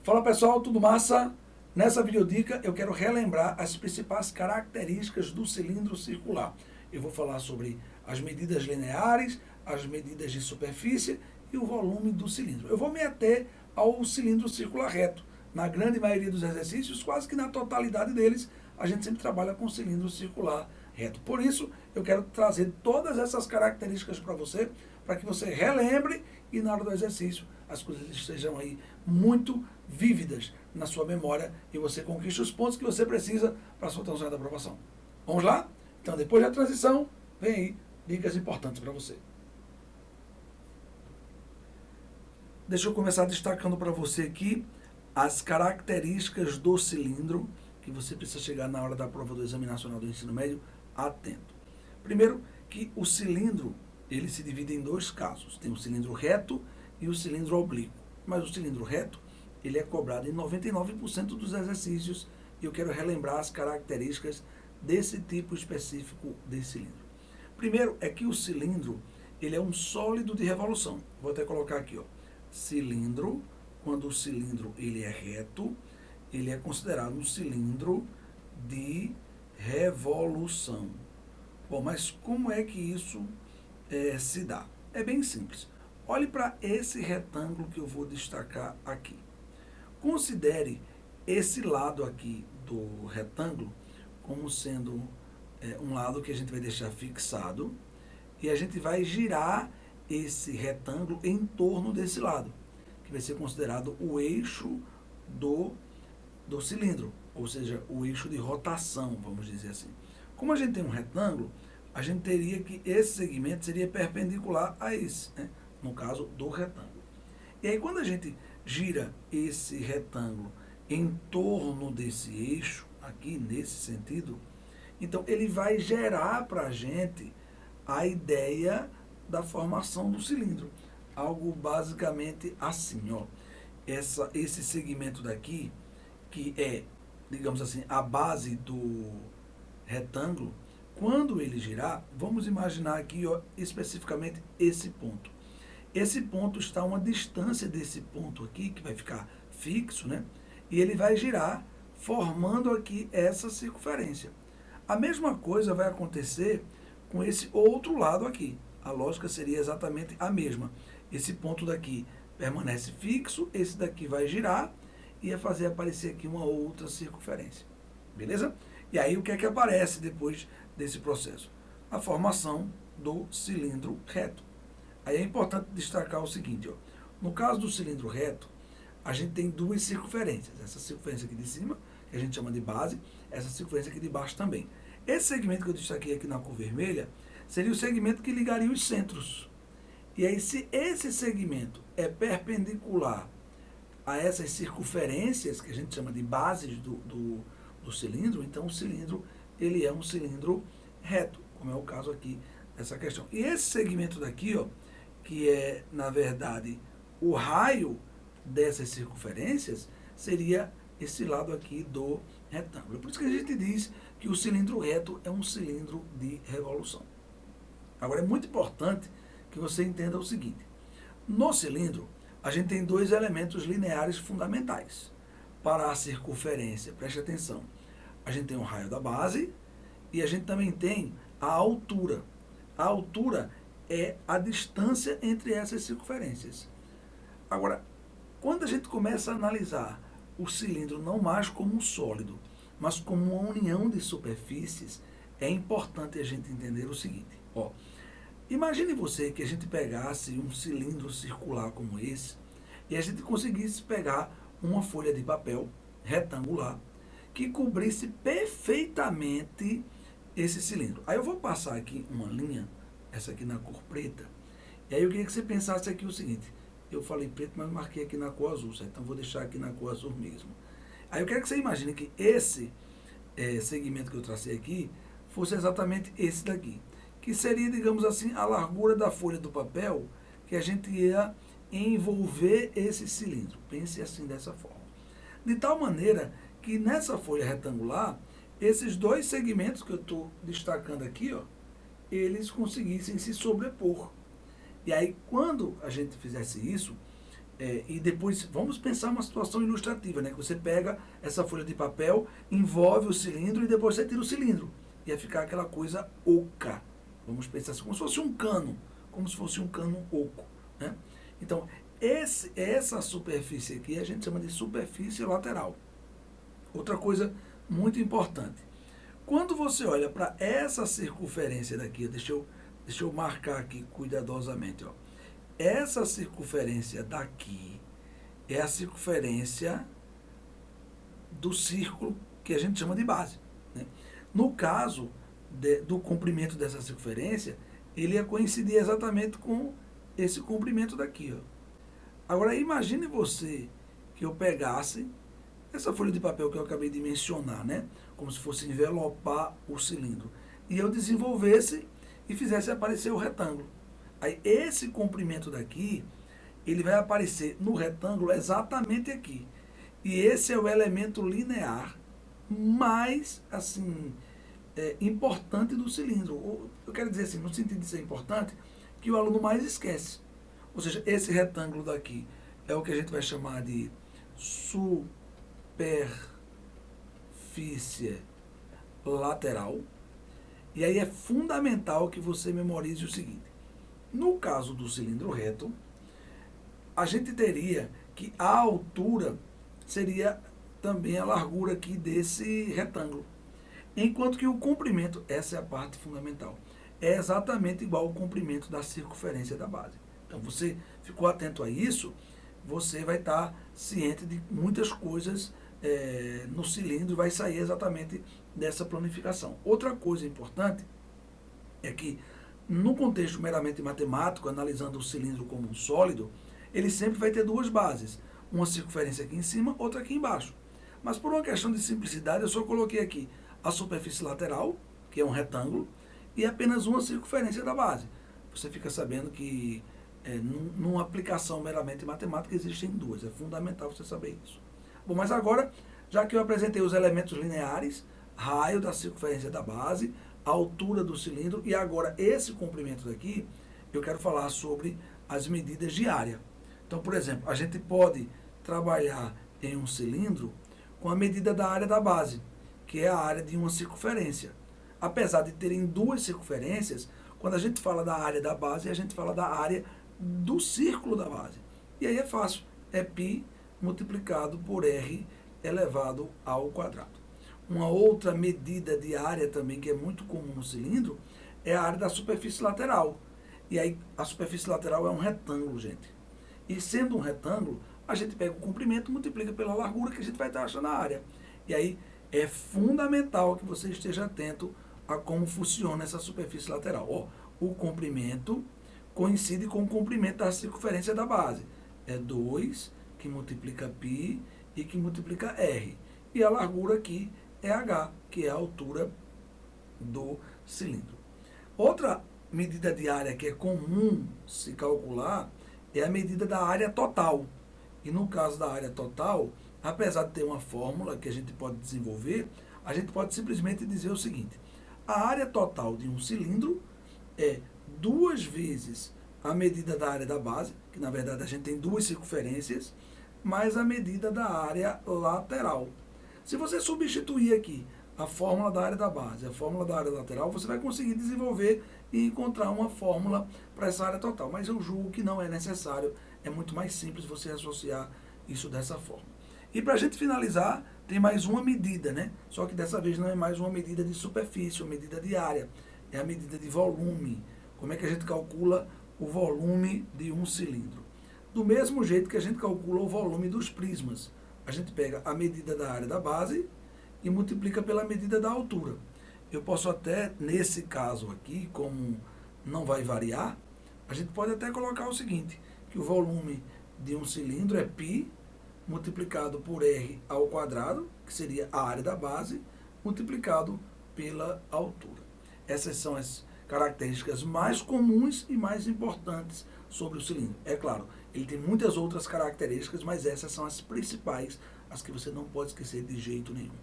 Fala pessoal, tudo massa? Nessa videodica eu quero relembrar as principais características do cilindro circular. Eu vou falar sobre as medidas lineares, as medidas de superfície e o volume do cilindro. Eu vou me ater ao cilindro circular reto. Na grande maioria dos exercícios, quase que na totalidade deles, a gente sempre trabalha com cilindro circular reto. Por isso, eu quero trazer todas essas características para você, para que você relembre e na hora do exercício as coisas estejam aí muito vívidas na sua memória e você conquiste os pontos que você precisa para a sua tão sonhada aprovação. Vamos lá? Então, depois da transição, vem aí dicas importantes para você. Deixa eu começar destacando para você aqui as características do cilindro que você precisa chegar na hora da prova do Exame Nacional do Ensino Médio atento. Primeiro, que o cilindro ele se divide em dois casos. Tem o cilindro reto e o cilindro oblíquo. Mas o cilindro reto ele é cobrado em 99% dos exercícios e eu quero relembrar as características desse tipo específico de cilindro. Primeiro é que o cilindro ele é um sólido de revolução. Vou até colocar aqui, ó. Cilindro, quando o cilindro ele é reto, ele é considerado um cilindro de revolução. Bom, mas como é que isso se dá? É bem simples. Olhe para esse retângulo que eu vou destacar aqui. Considere esse lado aqui do retângulo como sendo um lado que a gente vai deixar fixado e a gente vai girar esse retângulo em torno desse lado, que vai ser considerado o eixo do cilindro, ou seja, o eixo de rotação, vamos dizer assim. Como a gente tem um retângulo, a gente teria que esse segmento seria perpendicular a esse, né? No caso do retângulo. E aí quando a gente gira esse retângulo em torno desse eixo, aqui nesse sentido, então ele vai gerar para a gente a ideia da formação do cilindro. Algo basicamente assim, ó. Esse segmento daqui, que é, digamos assim, a base do retângulo, quando ele girar, vamos imaginar aqui, ó, especificamente esse ponto. Esse ponto está a uma distância desse ponto aqui, que vai ficar fixo, né? E ele vai girar, formando aqui essa circunferência. A mesma coisa vai acontecer com esse outro lado aqui. A lógica seria exatamente a mesma. Esse ponto daqui permanece fixo, esse daqui vai girar e ia fazer aparecer aqui uma outra circunferência. Beleza? E aí o que é que aparece depois desse processo? A formação do cilindro reto. Aí é importante destacar o seguinte, ó. No caso do cilindro reto, a gente tem duas circunferências. Essa circunferência aqui de cima, que a gente chama de base, essa circunferência aqui de baixo também. Esse segmento que eu destaquei aqui na cor vermelha, seria o segmento que ligaria os centros. E aí, se esse segmento é perpendicular a essas circunferências, que a gente chama de bases do cilindro, então o cilindro ele é um cilindro reto, como é o caso aqui dessa questão. E esse segmento daqui, ó, que é, na verdade, o raio dessas circunferências, seria esse lado aqui do retângulo. Por isso que a gente diz que o cilindro reto é um cilindro de revolução. Agora, é muito importante que você entenda o seguinte. No cilindro, a gente tem dois elementos lineares fundamentais. Para a circunferência, preste atenção, a gente tem o raio da base e a gente também tem a altura. A altura é a distância entre essas circunferências. Agora, quando a gente começa a analisar o cilindro não mais como um sólido, mas como uma união de superfícies, é importante a gente entender o seguinte. Ó, imagine você que a gente pegasse um cilindro circular como esse e a gente conseguisse pegar uma folha de papel retangular que cobrisse perfeitamente esse cilindro. Aí eu vou passar aqui uma linha, essa aqui na cor preta, e aí eu queria que você pensasse aqui o seguinte. Eu falei preto, mas marquei aqui na cor azul, certo? Então vou deixar aqui na cor azul mesmo. Aí eu quero que você imagine que esse segmento que eu tracei aqui fosse exatamente esse daqui, que seria, digamos assim, a largura da folha do papel que a gente ia envolver esse cilindro. Pense assim dessa forma. De tal maneira que nessa folha retangular, esses dois segmentos que eu estou destacando aqui, ó, eles conseguissem se sobrepor. E aí, quando a gente fizesse isso, E depois, vamos pensar uma situação ilustrativa, né? Que você pega essa folha de papel, envolve o cilindro e depois você tira o cilindro. Ia ficar aquela coisa oca. Vamos pensar assim, como se fosse um cano. Como se fosse um cano oco, né? Então, essa superfície aqui a gente chama de superfície lateral. Outra coisa muito importante. Quando você olha para essa circunferência daqui, deixa eu marcar aqui cuidadosamente, ó. Essa circunferência daqui é a circunferência do círculo que a gente chama de base, né? No caso do comprimento dessa circunferência, ele ia coincidir exatamente com esse comprimento daqui, ó. Agora imagine você que eu pegasse essa folha de papel que eu acabei de mencionar, né? Como se fosse envelopar o cilindro. E eu desenvolvesse e fizesse aparecer o retângulo. Aí esse comprimento daqui, ele vai aparecer no retângulo exatamente aqui. E esse é o elemento linear mais, assim, importante do cilindro. Eu quero dizer assim, no sentido de ser importante, que o aluno mais esquece. Ou seja, esse retângulo daqui é o que a gente vai chamar de superfície lateral. E aí é fundamental que você memorize o seguinte. No caso do cilindro reto, a gente teria que a altura seria também a largura aqui desse retângulo. Enquanto que o comprimento, essa é a parte fundamental, é exatamente igual ao comprimento da circunferência da base. Então, você ficou atento a isso, você vai estar ciente de muitas coisas no cilindro, vai sair exatamente dessa planificação. Outra coisa importante é que, no contexto meramente matemático, analisando o cilindro como um sólido, ele sempre vai ter duas bases, uma circunferência aqui em cima, outra aqui embaixo. Mas por uma questão de simplicidade, eu só coloquei aqui a superfície lateral, que é um retângulo, e apenas uma circunferência da base. Você fica sabendo que numa aplicação meramente matemática existem duas, é fundamental você saber isso. Bom, mas agora, já que eu apresentei os elementos lineares, raio da circunferência da base, a altura do cilindro e agora esse comprimento daqui, eu quero falar sobre as medidas de área. Então, por exemplo, a gente pode trabalhar em um cilindro com a medida da área da base, que é a área de uma circunferência. Apesar de terem duas circunferências, quando a gente fala da área da base, a gente fala da área do círculo da base. E aí é fácil, é π multiplicado por r elevado ao quadrado. Uma outra medida de área também que é muito comum no cilindro é a área da superfície lateral. E aí a superfície lateral é um retângulo, gente. E sendo um retângulo, a gente pega o comprimento e multiplica pela largura que a gente vai estar achando a área. E aí é fundamental que você esteja atento a como funciona essa superfície lateral. Ó, o comprimento coincide com o comprimento da circunferência da base. É 2 que multiplica π e que multiplica r. E a largura aqui é h, que é a altura do cilindro. Outra medida de área que é comum se calcular é a medida da área total. E no caso da área total, apesar de ter uma fórmula que a gente pode desenvolver, a gente pode simplesmente dizer o seguinte: a área total de um cilindro é 2 vezes a medida da área da base, que na verdade a gente tem duas circunferências, mais a medida da área lateral. Se você substituir aqui a fórmula da área da base, a fórmula da área lateral, você vai conseguir desenvolver e encontrar uma fórmula para essa área total. Mas eu julgo que não é necessário, é muito mais simples você associar isso dessa forma. E para a gente finalizar, tem mais uma medida, né? Só que dessa vez não é mais uma medida de superfície, uma medida de área, é a medida de volume. Como é que a gente calcula o volume de um cilindro? Do mesmo jeito que a gente calcula o volume dos prismas. A gente pega a medida da área da base e multiplica pela medida da altura. Eu posso até, nesse caso aqui, como não vai variar, a gente pode até colocar o seguinte, que o volume de um cilindro é π multiplicado por r ao quadrado, que seria a área da base, multiplicado pela altura. Essas são as características mais comuns e mais importantes sobre o cilindro. É claro, ele tem muitas outras características, mas essas são as principais, as que você não pode esquecer de jeito nenhum.